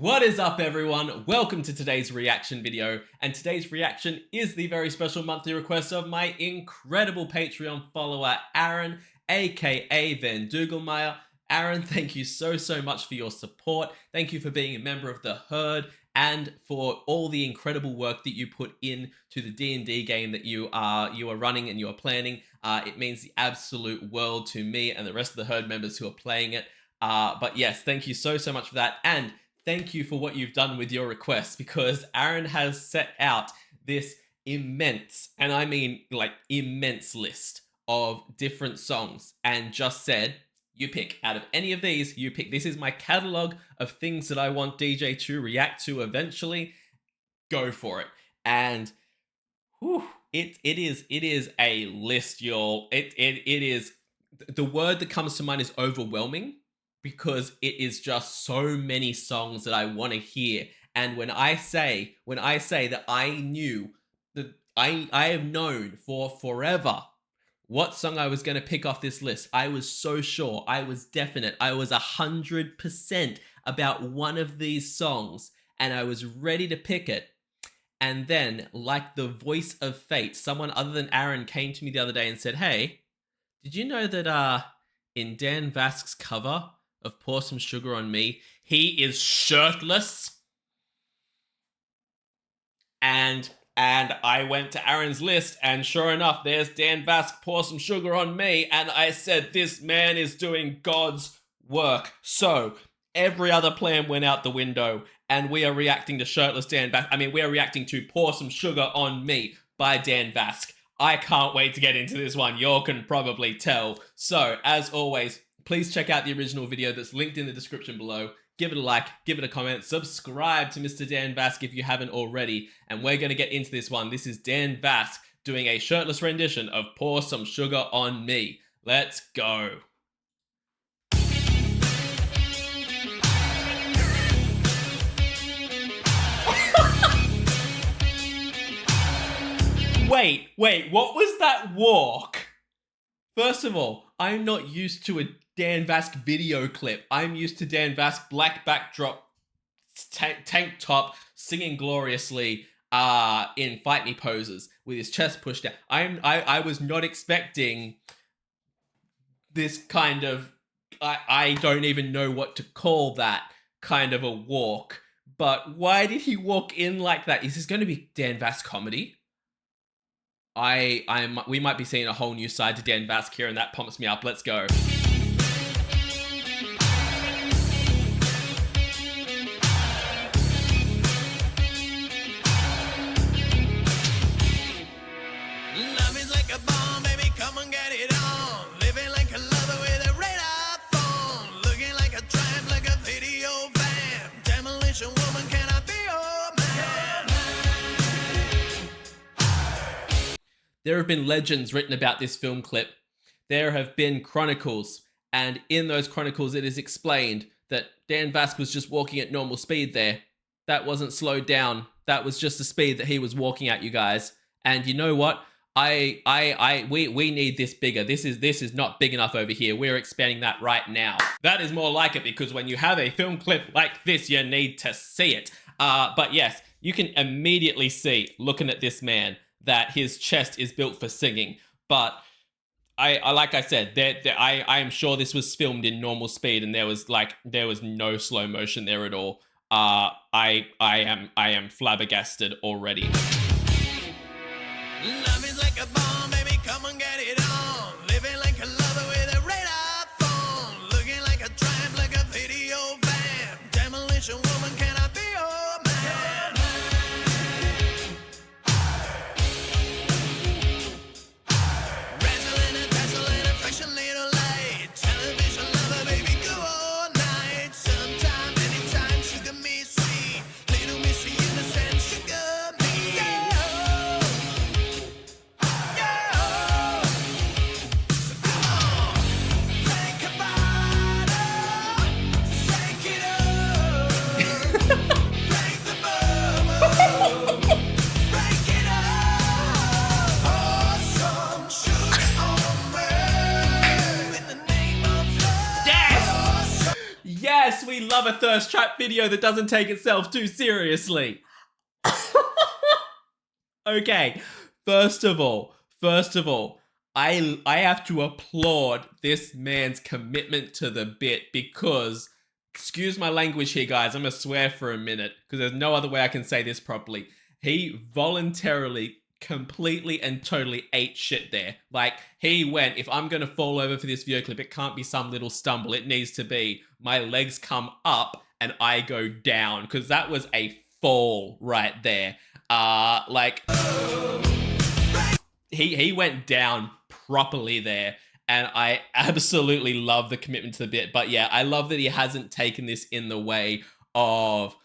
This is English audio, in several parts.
What is up, everyone? Welcome to today's reaction video, and today's reaction is the very special monthly request of my incredible Patreon follower, Aaron, aka Van Dugelmeyer. Aaron, thank you so much for your support. Thank you for being a member of the herd and for all the incredible work that you put in to the D&D game that you are running and you are planning. It means the absolute world to me and the rest of the herd members who are playing it. But yes, thank you so much for that, and thank you for what you've done with your requests, because Aaron has set out this immense, and I mean like immense, list of different songs and just said, you pick out of any of these, you pick. This is my catalog of things that I want DJ to react to eventually. Go for it. And whew, it is a list, y'all. It is, the word that comes to mind is overwhelming, because it is just so many songs that I want to hear. And when I say that I knew that I have known for forever what song I was going to pick off this list, I was so sure, I was definite, I was 100% about one of these songs, and I was ready to pick it. And then, like the voice of fate, someone other than Aaron came to me the other day and said, hey, did you know that in Dan Vasc's cover of Pour Some Sugar on Me, he is shirtless? And I went to Aaron's list, and sure enough, there's Dan Vasc, Pour Some Sugar on Me, and I said, this man is doing God's work. So every other plan went out the window, and we are reacting to shirtless Dan Vasc. I mean, we are reacting to Pour Some Sugar on Me by Dan Vasc. I can't wait to get into this one. You can probably tell. So, as always, please check out the original video that's linked in the description below. Give it a like, give it a comment, subscribe to Mr. Dan Vasc if you haven't already, and we're going to get into this one. This is Dan Vasc doing a shirtless rendition of Pour Some Sugar on Me. Let's go. Wait, what was that walk? First of all, I'm not used to a Dan Vasc video clip. I'm used to Dan Vasc black backdrop, tank top, singing gloriously in fight me poses with his chest pushed down. I was not expecting this kind of, I don't even know what to call that kind of a walk. But why did he walk in like that? Is this going to be Dan Vasc comedy? We might be seeing a whole new side to Dan Vasc here, and that pumps me up. Let's go. Love is like a bomb, baby, come and get it on. Living like a lover with a radar phone. Looking like a tramp, like a video van. Demolition woman, can I be your man? There have been legends written about this film clip. There have been chronicles, and in those chronicles it is explained that Dan Vasc was just walking at normal speed there. That wasn't slowed down. That was just the speed that he was walking at, you guys. And you know what? We need this bigger. This is not big enough over here. We're expanding that right now. That is more like it, because when you have a film clip like this, you need to see it. But yes, you can immediately see, looking at this man, that his chest is built for singing. But I like I said, I am sure this was filmed in normal speed, and there was no slow motion there at all. I am flabbergasted already. Love is like a bomb, baby, come and get it on. Living like a lover with a radar phone. Looking like a tramp, like a video van. Demolition woman, can I be your man? Wrestling and tussling, affection, little light. Television lover, baby, go all night. Sometime, anytime, sugar me sweet. Little Missy innocent, sugar me. we love a thirst trap video that doesn't take itself too seriously. Okay, first of all, I have to applaud this man's commitment to the bit because, excuse my language here, guys, I'm gonna swear for a minute because there's no other way I can say this properly. He voluntarily, completely and totally ate shit there. Like, he went, if I'm gonna fall over for this video clip, it can't be some little stumble. It needs to be my legs come up and I go down, because that was a fall right there. He went down properly there, and I absolutely love the commitment to the bit. But yeah, I love that he hasn't taken this in the way of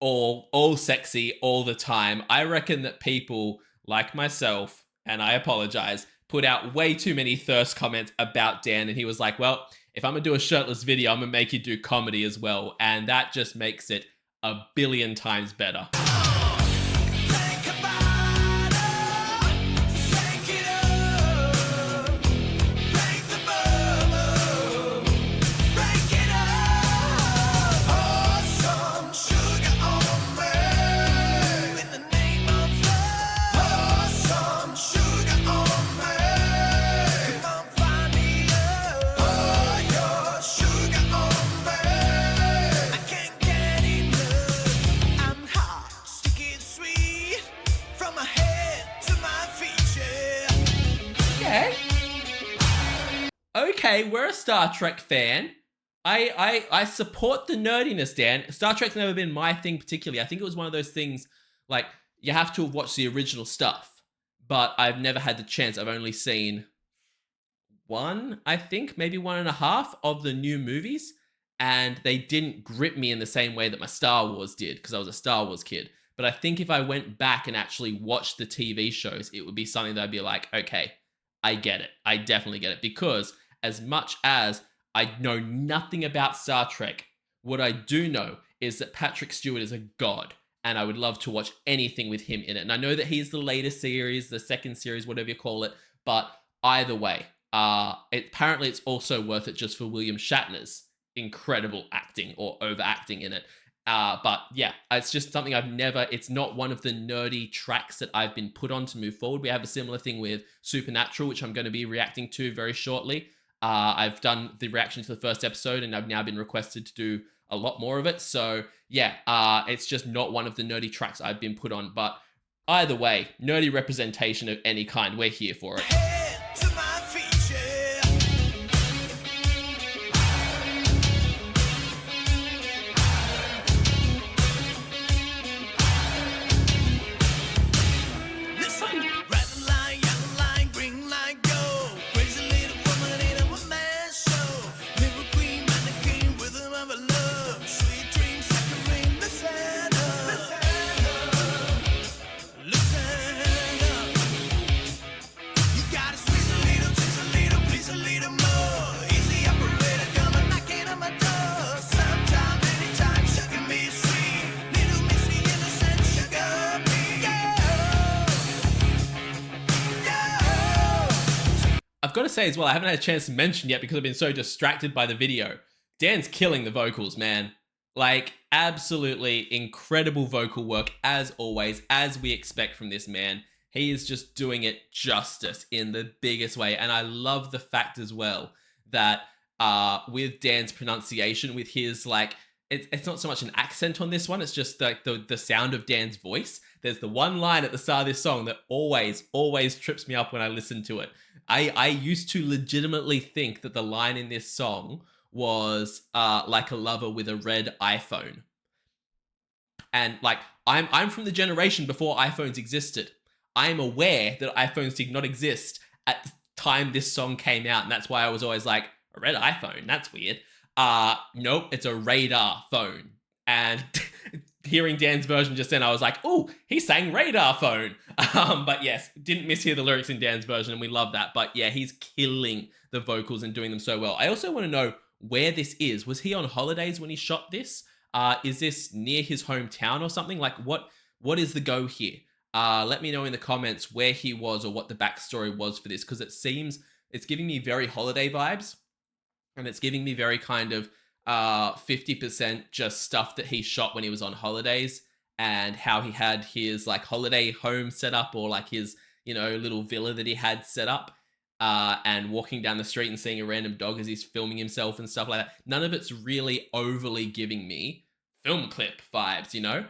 all sexy all the time. I reckon that people like myself, and I apologize, put out way too many thirst comments about Dan, and he was like, well, if I'm gonna do a shirtless video, I'm gonna make you do comedy as well, and that just makes it a billion times better. Okay, we're a Star Trek fan. I support the nerdiness, Dan. Star Trek's never been my thing particularly. I think it was one of those things, like, you have to have watched the original stuff, but I've never had the chance. I've only seen one, I think, maybe one and a half of the new movies, and they didn't grip me in the same way that my Star Wars did, because I was a Star Wars kid. But I think if I went back and actually watched the TV shows, it would be something that I'd be like, okay, I get it. I definitely get it. Because as much as I know nothing about Star Trek, what I do know is that Patrick Stewart is a god, and I would love to watch anything with him in it. And I know that he's the latest series, the second series, whatever you call it, but either way, apparently it's also worth it just for William Shatner's incredible acting or overacting in it. But yeah, it's just something it's not one of the nerdy tracks that I've been put on to move forward. We have a similar thing with Supernatural, which I'm going to be reacting to very shortly. I've done the reaction to the first episode, and I've now been requested to do a lot more of it. So yeah, it's just not one of the nerdy tracks I've been put on. But either way, nerdy representation of any kind, we're here for it. I've got to say as well, I haven't had a chance to mention yet because I've been so distracted by the video. Dan's killing the vocals, man. Like, absolutely incredible vocal work as always, as we expect from this man. He is just doing it justice in the biggest way. And I love the fact as well that with Dan's pronunciation, with his, like, it's not so much an accent on this one, it's just like the sound of Dan's voice. There's the one line at the start of this song that always trips me up when I listen to it. I used to legitimately think that the line in this song was like a lover with a red iPhone. And like, I'm from the generation before iPhones existed. I'm aware that iPhones did not exist at the time this song came out, and that's why I was always like, a red iPhone, that's weird. Nope, it's a radar phone. And hearing Dan's version just then, I was like, oh, he sang radar phone. But yes, didn't mishear the lyrics in Dan's version, and we love that. But yeah, he's killing the vocals and doing them so well. I also want to know where this is. Was he on holidays when he shot this? Is this near his hometown or something? Like, what is the go here? Let me know in the comments where he was or what the backstory was for this, because it's giving me very holiday vibes, and it's giving me very kind of 50% just stuff that he shot when he was on holidays, and how he had his like holiday home set up, or like his, you know, little villa that he had set up, and walking down the street and seeing a random dog as he's filming himself and stuff like that. None of it's really overly giving me film clip vibes, you know,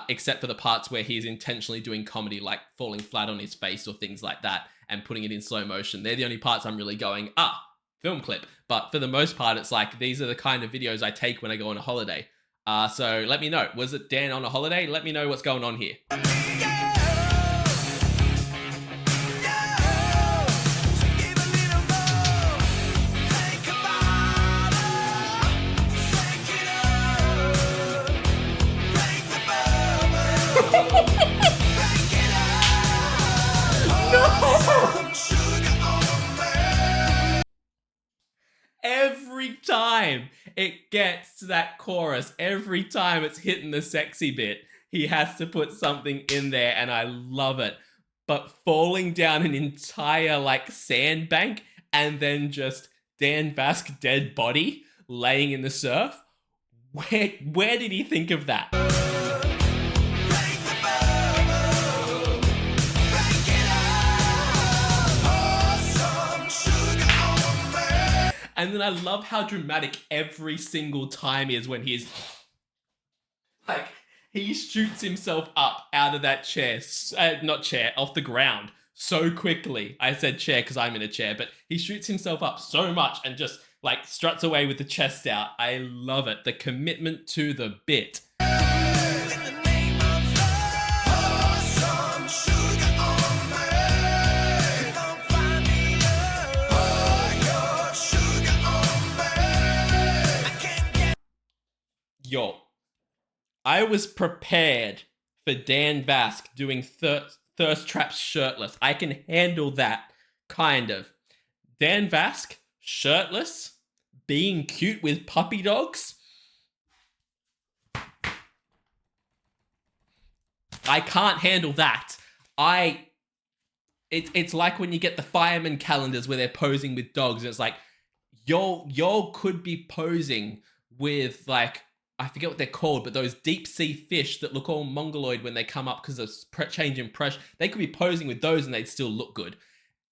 except for the parts where he's intentionally doing comedy, like falling flat on his face or things like that, and putting it in slow motion. They're the only parts I'm really going, film clip. But for the most part, it's like, these are the kind of videos I take when I go on a holiday. So let me know, was it Dan on a holiday? Let me know what's going on here. Every time it gets to that chorus, every time it's hitting the sexy bit, he has to put something in there, and I love it. But falling down an entire like sandbank and then just Dan Vasc dead body laying in the surf, where did he think of that? And then I love how dramatic every single time is when he's like, he shoots himself up out of that chair, not chair, off the ground so quickly. I said chair because I'm in a chair, but he shoots himself up so much and just like struts away with the chest out. I love it. The commitment to the bit. Yo, I was prepared for Dan Vasc doing thirst traps shirtless. I can handle that, kind of. Dan Vasc, shirtless, being cute with puppy dogs. I can't handle that. It's like when you get the fireman calendars where they're posing with dogs, and it's like, y'all could be posing with like, I forget what they're called, but those deep sea fish that look all mongoloid when they come up because of change in pressure. They could be posing with those and they'd still look good.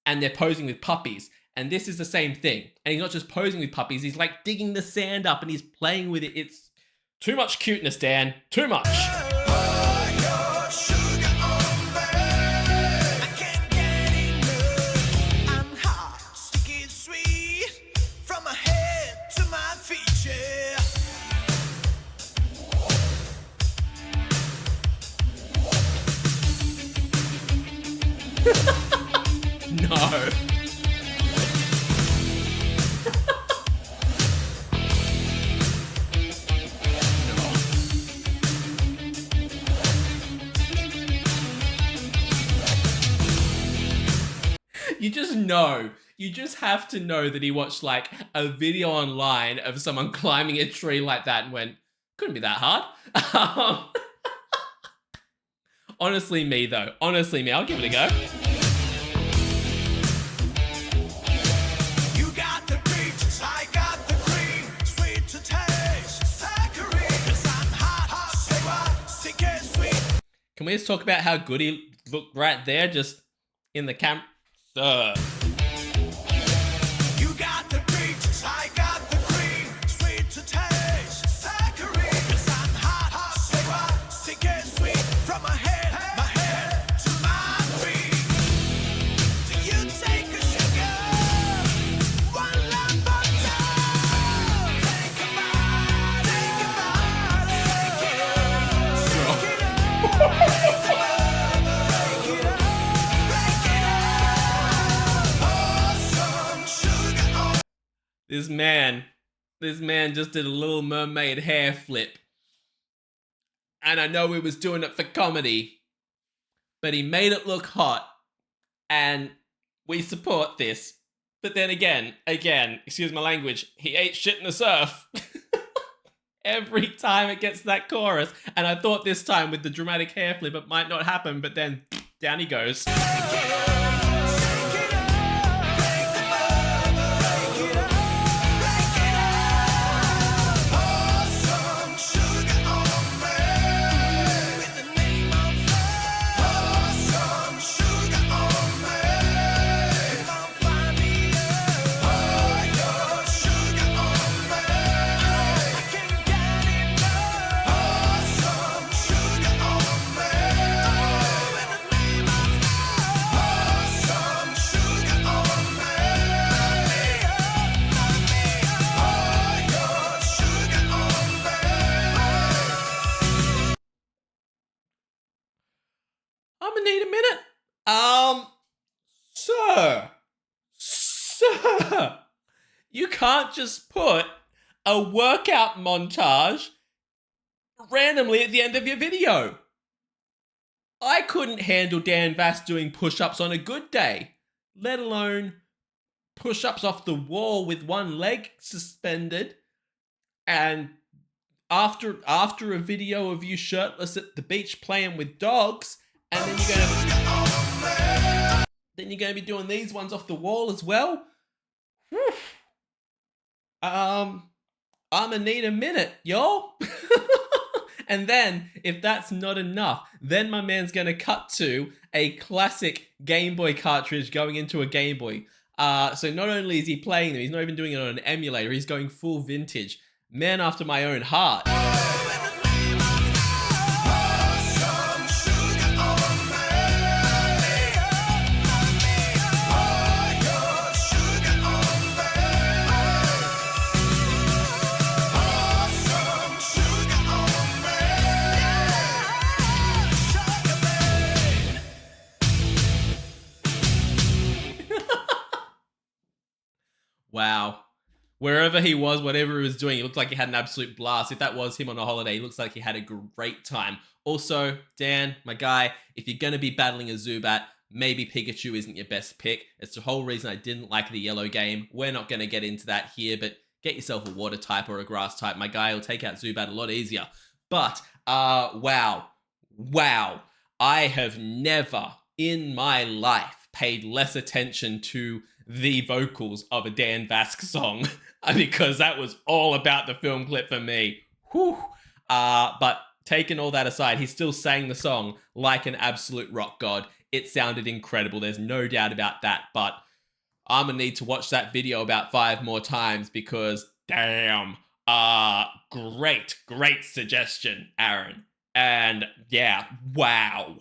And they're posing with puppies. And this is the same thing. And he's not just posing with puppies. He's like digging the sand up and he's playing with it. It's too much cuteness, Dan. Too much. No. You just know. You just have to know that he watched like a video online of someone climbing a tree like that and went, couldn't be that hard. Honestly me though. Honestly me. I'll give it a go. Can we just talk about how good he looked right there, just in the camera? You got the peaches, I got the cream, sweet to taste, saccharin. 'Cause I'm hot, say what, sick and sweet, from my head to my feet. Do you take a sugar? One lump of time. Think about it, take it up. This man just did a Little Mermaid hair flip. And I know he was doing it for comedy, but he made it look hot, and we support this. But then again, excuse my language, he ate shit in the surf. Every time it gets to that chorus, and I thought this time with the dramatic hair flip it might not happen, but then down he goes. Um, sir, sir, you can't just put a workout montage randomly at the end of your video. I couldn't handle Dan Vasc doing push-ups on a good day, let alone push-ups off the wall with one leg suspended. And after a video of you shirtless at the beach playing with dogs, and then you're gonna be doing these ones off the wall as well. Whew. I'm gonna need a minute, y'all. And then, if that's not enough, then my man's gonna cut to a classic Game Boy cartridge going into a Game Boy. So not only is he playing them, he's not even doing it on an emulator, he's going full vintage. Man after my own heart. Wow. Wherever he was, whatever he was doing, it looked like he had an absolute blast. If that was him on a holiday, he looks like he had a great time. Also, Dan, my guy, if you're going to be battling a Zubat, maybe Pikachu isn't your best pick. It's the whole reason I didn't like the yellow game. We're not going to get into that here, but get yourself a water type or a grass type. My guy will take out Zubat a lot easier. But, wow. I have never in my life paid less attention to the vocals of a Dan Vasc song because that was all about the film clip for me. Whew. But taking all that aside, he still sang the song like an absolute rock god. It sounded incredible. There's no doubt about that. But I'm going to need to watch that video about 5 more times because, damn, great suggestion, Aaron. And yeah, wow.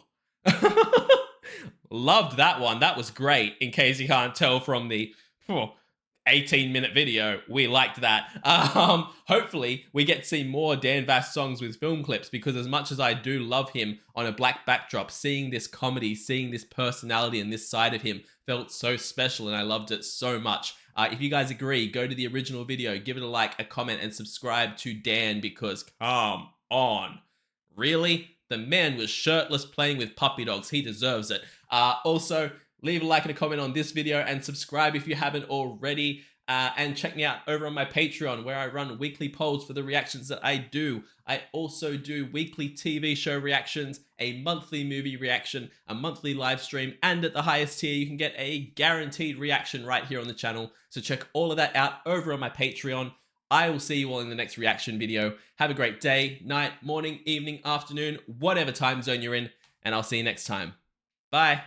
Loved that one. That was great. In case you can't tell from the 18-minute video, we liked that. Hopefully, we get to see more Dan Vasc songs with film clips because as much as I do love him on a black backdrop, seeing this comedy, seeing this personality and this side of him felt so special and I loved it so much. If you guys agree, go to the original video, give it a like, a comment, and subscribe to Dan because come on. Really? The man was shirtless playing with puppy dogs. He deserves it. Also, leave a like and a comment on this video and subscribe if you haven't already. And check me out over on my Patreon where I run weekly polls for the reactions that I do. I also do weekly TV show reactions, a monthly movie reaction, a monthly live stream, and at the highest tier, you can get a guaranteed reaction right here on the channel. So check all of that out over on my Patreon. I will see you all in the next reaction video. Have a great day, night, morning, evening, afternoon, whatever time zone you're in, and I'll see you next time. Bye.